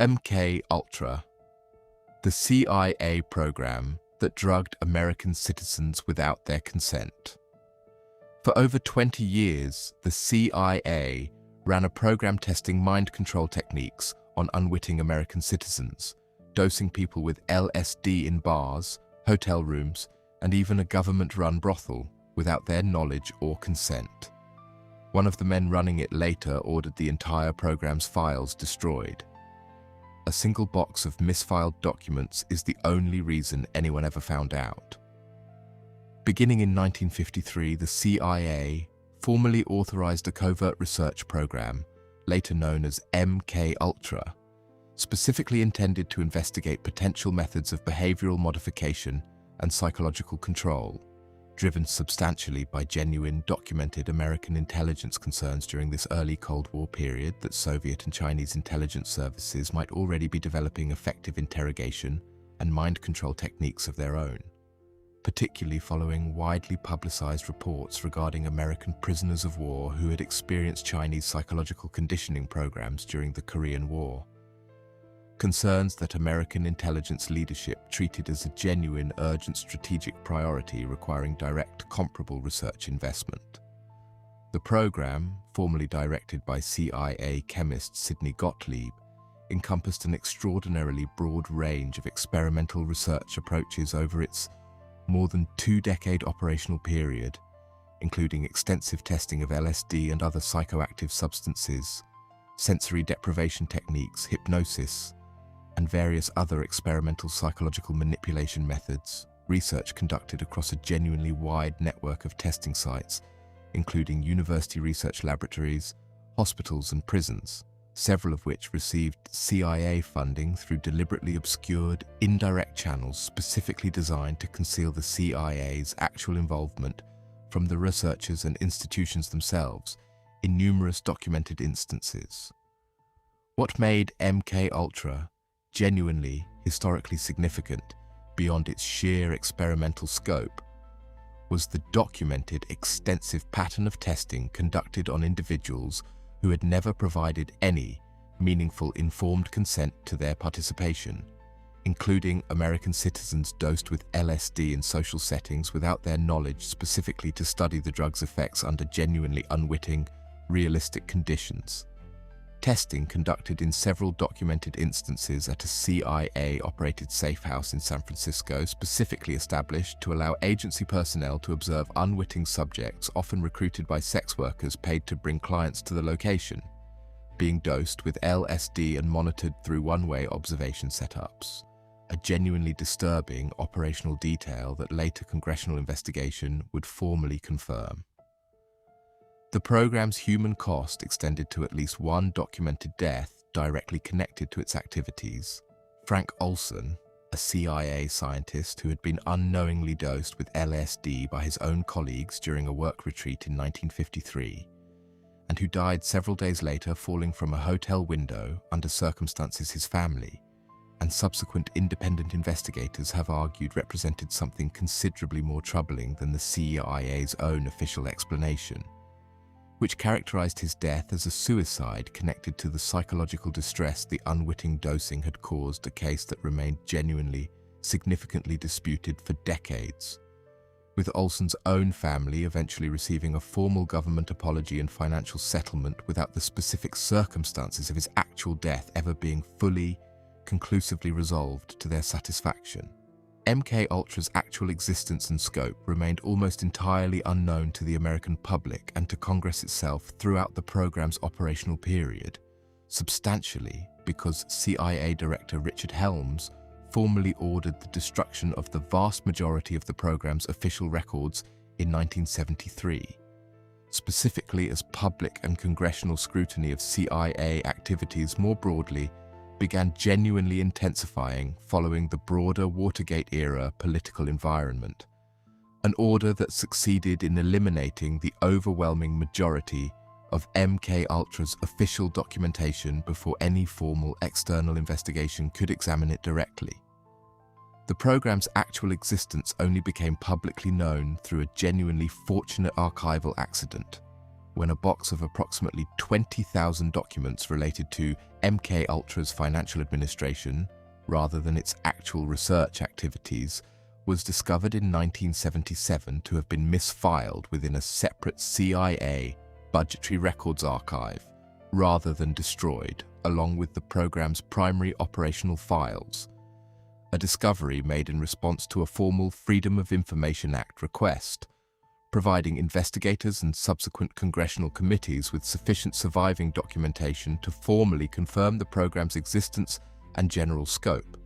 MKUltra, the CIA program that drugged American citizens without their consent. For over 20 years, the CIA ran a program testing mind control techniques on unwitting American citizens, dosing people with LSD in bars, hotel rooms, and even a government-run brothel without their knowledge or consent. One of the men running it later ordered the entire program's files destroyed. A single box of misfiled documents is the only reason anyone ever found out. Beginning in 1953, the CIA formally authorized a covert research program, later known as MKUltra, specifically intended to investigate potential methods of behavioral modification and psychological control, driven substantially by genuine, documented American intelligence concerns during this early Cold War period that Soviet and Chinese intelligence services might already be developing effective interrogation and mind control techniques of their own, particularly following widely publicized reports regarding American prisoners of war who had experienced Chinese psychological conditioning programs during the Korean War. Concerns that American intelligence leadership treated as a genuine, urgent strategic priority requiring direct, comparable research investment. The program, formerly directed by CIA chemist Sidney Gottlieb, encompassed an extraordinarily broad range of experimental research approaches over its more than two-decade operational period, including extensive testing of LSD and other psychoactive substances, sensory deprivation techniques, hypnosis, and various other experimental psychological manipulation methods, research conducted across a genuinely wide network of testing sites, including university research laboratories, hospitals and prisons, several of which received CIA funding through deliberately obscured, indirect channels specifically designed to conceal the CIA's actual involvement from the researchers and institutions themselves in numerous documented instances. What made MKUltra genuinely historically significant beyond its sheer experimental scope was the documented extensive pattern of testing conducted on individuals who had never provided any meaningful informed consent to their participation, including American citizens dosed with LSD in social settings without their knowledge specifically to study the drug's effects under genuinely unwitting, realistic conditions. Testing conducted in several documented instances at a CIA-operated safe house in San Francisco, specifically established to allow agency personnel to observe unwitting subjects, often recruited by sex workers paid to bring clients to the location, being dosed with LSD and monitored through one-way observation setups. A genuinely disturbing operational detail that later congressional investigation would formally confirm. The program's human cost extended to at least one documented death directly connected to its activities. Frank Olson, a CIA scientist who had been unknowingly dosed with LSD by his own colleagues during a work retreat in 1953, and who died several days later falling from a hotel window under circumstances his family and subsequent independent investigators have argued represented something considerably more troubling than the CIA's own official explanation, which characterized his death as a suicide connected to the psychological distress the unwitting dosing had caused, a case that remained genuinely, significantly disputed for decades, with Olson's own family eventually receiving a formal government apology and financial settlement without the specific circumstances of his actual death ever being fully, conclusively resolved to their satisfaction. MKUltra's actual existence and scope remained almost entirely unknown to the American public and to Congress itself throughout the program's operational period, substantially because CIA Director Richard Helms formally ordered the destruction of the vast majority of the program's official records in 1973, specifically as public and congressional scrutiny of CIA activities more broadly began genuinely intensifying following the broader Watergate-era political environment, an order that succeeded in eliminating the overwhelming majority of MKUltra's official documentation before any formal external investigation could examine it directly. The program's actual existence only became publicly known through a genuinely fortunate archival accident, when a box of approximately 20,000 documents related to MKUltra's financial administration, rather than its actual research activities, was discovered in 1977 to have been misfiled within a separate CIA budgetary records archive, rather than destroyed, along with the program's primary operational files. A discovery made in response to a formal Freedom of Information Act request, providing investigators and subsequent congressional committees with sufficient surviving documentation to formally confirm the program's existence and general scope.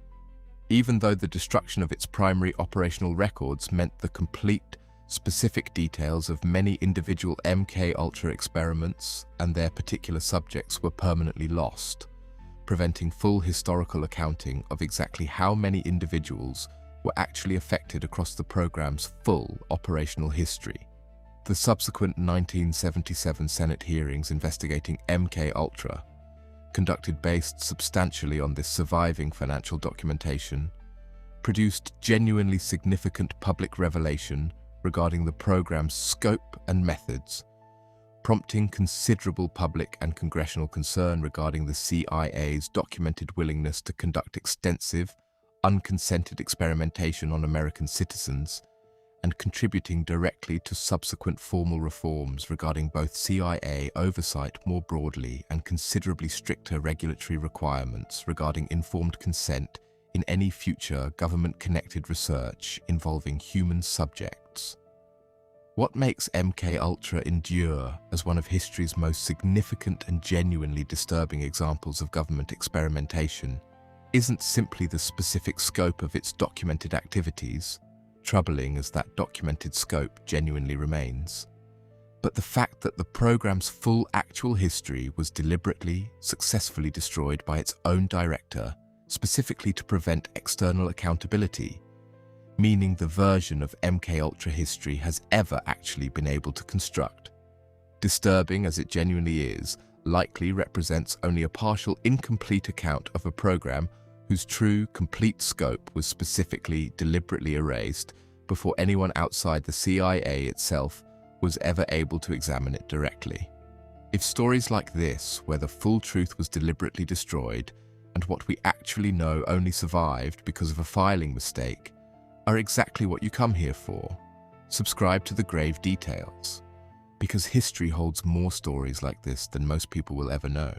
Even though the destruction of its primary operational records meant the complete, specific details of many individual MKUltra experiments and their particular subjects were permanently lost, preventing full historical accounting of exactly how many individuals were actually affected across the program's full operational history. The subsequent 1977 Senate hearings investigating MKUltra, conducted based substantially on this surviving financial documentation, produced genuinely significant public revelation regarding the program's scope and methods, prompting considerable public and congressional concern regarding the CIA's documented willingness to conduct extensive, unconsented experimentation on American citizens, and contributing directly to subsequent formal reforms regarding both CIA oversight more broadly and considerably stricter regulatory requirements regarding informed consent in any future government-connected research involving human subjects. What makes MKUltra endure as one of history's most significant and genuinely disturbing examples of government experimentation isn't simply the specific scope of its documented activities, troubling as that documented scope genuinely remains, but the fact that the program's full actual history was deliberately, successfully destroyed by its own director, specifically to prevent external accountability, meaning the version of MKUltra history has ever actually been able to construct. Disturbing as it genuinely is, likely represents only a partial, incomplete account of a program whose true, complete scope was specifically, deliberately erased before anyone outside the CIA itself was ever able to examine it directly. If stories like this, where the full truth was deliberately destroyed and what we actually know only survived because of a filing mistake, are exactly what you come here for, subscribe to The Grave Details, because history holds more stories like this than most people will ever know.